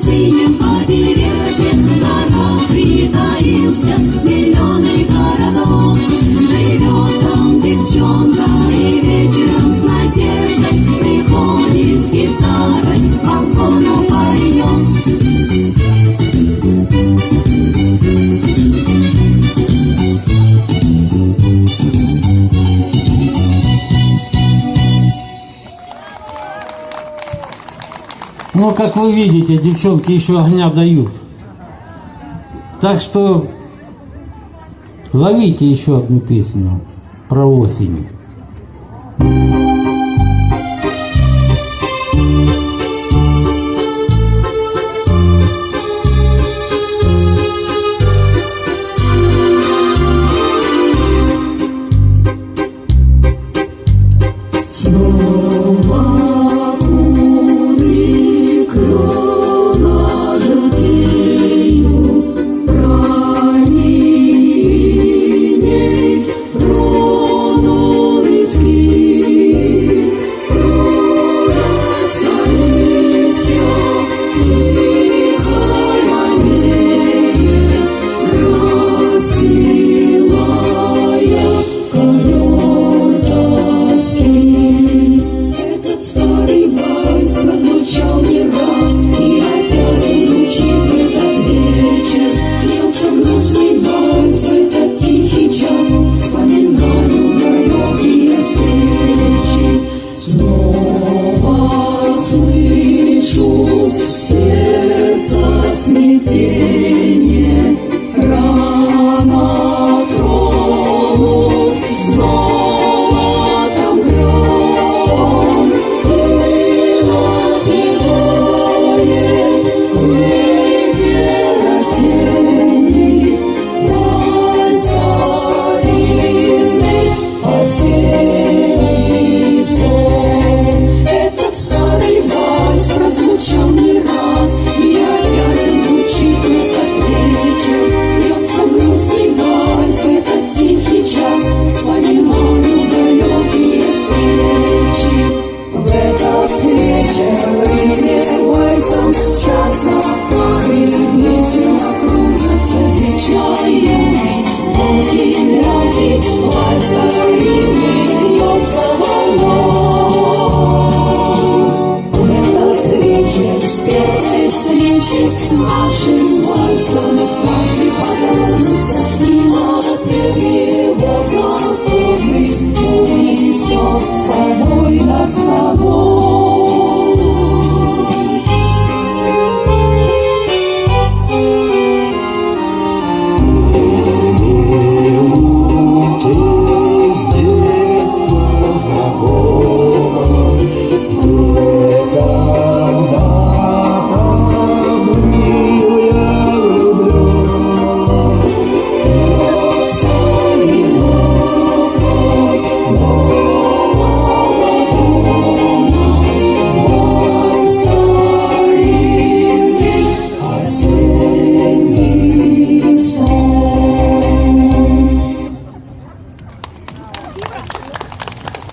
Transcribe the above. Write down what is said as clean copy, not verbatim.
синем побережье горох притаился зеленый городок. Живет там девчонка и вечером с надеждой приходит с гитарой к балкону поет. Ну, как вы видите, девчонки еще огня дают. Так что ловите еще одну песню про осень. С нашим вальсом каждый подружится, и напев его знакомый унесет с собой над собой.